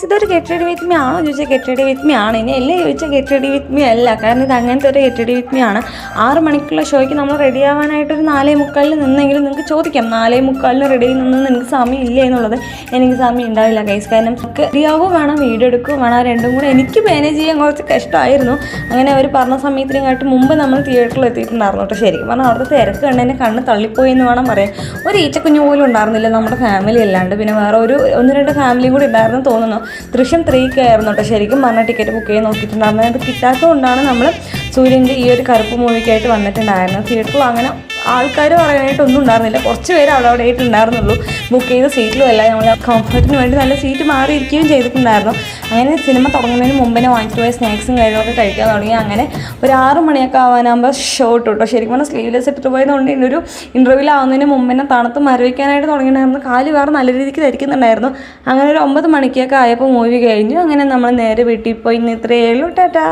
ഇതൊരു get ready with me ആണോ ചോദിച്ചാൽ ഗെറ്റ് റെഡി വിത്ത് മീ ആണ്. ഇനി എല്ലാം ചോദിച്ചാൽ ഗെറ്റ് റെഡി വിത്ത് മീ അല്ല, കാരണം ഇത് അങ്ങനത്തെ ഒരു ഗെറ്റ് റെഡി വിത്ത് മീ ആണ്. 6 മണിക്കുള്ള ഷോയ്ക്ക് നമ്മൾ റെഡി ആവാനായിട്ടൊരു 4:45 നിന്നെങ്കിലും നിങ്ങൾക്ക് ചോദിക്കാം, 4:45 റെഡി നിന്നൊന്നും എനിക്ക് സമയം ഇല്ല എന്നുള്ളത്. എനിക്ക് സമയം ഉണ്ടാവില്ല ഗൈസ്, കാരണം റെഡിയാവും വേണം, വീഡിയോ എടുക്കുകയും വേണം. ആ രണ്ടും കൂടെ എനിക്ക് മാനേജ് ചെയ്യാൻ കുറച്ച് കഷ്ടമായിരുന്നു. അങ്ങനെ അവർ പറഞ്ഞ സമയത്തിനെക്കാട്ടും മുമ്പ് നമ്മൾ തിയേറ്ററിൽ എത്തിയിട്ടുണ്ടായിരുന്നു കേട്ടോ. ശരിക്കും പറഞ്ഞാൽ അവിടുത്തെ തിരക്ക് കണ്ട് എൻ്റെ കണ്ണ് തള്ളിപ്പോയി എന്ന് വേണം പറയാൻ. ഒരു ഈച്ചക്കുഞ്ഞു പോലും ഉണ്ടായിരുന്നില്ല നമ്മുടെ ഫാമിലി അല്ലാണ്ട്. പിന്നെ വേറെ 1-2 ഫാമിലിയും കൂടി ഉണ്ടായിരുന്നു തോന്നുന്നു. ദൃശ്യം 3 ആയിരുന്നു കേട്ടോ ശരിക്കും പറഞ്ഞാൽ ടിക്കറ്റ് ബുക്ക് ചെയ്ത് നോക്കിയിട്ടുണ്ടായിരുന്നത്. അത് കിട്ടാത്തതുകൊണ്ടാണ് നമ്മൾ സൂര്യൻ്റെ ഈ ഒരു കറുപ്പ് മൂവിക്കായിട്ട് വന്നിട്ടുണ്ടായിരുന്നത്. തിയേറ്ററിൽ അങ്ങനെ ആൾക്കാർ പറയാനായിട്ടൊന്നും ഉണ്ടായിരുന്നില്ല, കുറച്ച് പേര് അവിടെ ആയിട്ടുണ്ടായിരുന്നുള്ളൂ. ബുക്ക് ചെയ്ത സീറ്റിലും അല്ല, നമ്മൾ കംഫർട്ടിന് വേണ്ടി നല്ല സീറ്റ് മാറിയിരിക്കുകയും ചെയ്തിട്ടുണ്ടായിരുന്നു. അങ്ങനെ സിനിമ തുടങ്ങുന്നതിന് മുമ്പേ വാങ്ങിച്ചു പോയ സ്നാക്സും കാര്യങ്ങളൊക്കെ കഴിക്കാൻ തുടങ്ങി. അങ്ങനെ ഒരു 6 മണിയൊക്കെ ആവാനാകുമ്പോൾ ഷോ ഇട്ടു കേട്ടോ. ശരിക്കും പറഞ്ഞാൽ സ്ലീവ്ലെസ് ഇട്ടിട്ട് പോയതുകൊണ്ട് ഒരു ഇൻ്റർവ്യൂവിൽ ആവുന്നതിന് മുമ്പേ തണുത്ത് മരവിക്കാനായിട്ട് തുടങ്ങിയിട്ടുണ്ടായിരുന്നു. കാല് വേറെ നല്ല രീതിക്ക് ധരിക്കുന്നുണ്ടായിരുന്നു. അങ്ങനെ ഒരു 9 മണിക്കൊക്കെ ആയപ്പോൾ മൂവി കഴിഞ്ഞു. അങ്ങനെ നമ്മൾ നേരെ വീട്ടിൽ പോയി. ഇന്ന് ഇത്രയേ ഉള്ളൂ. ടാറ്റാ.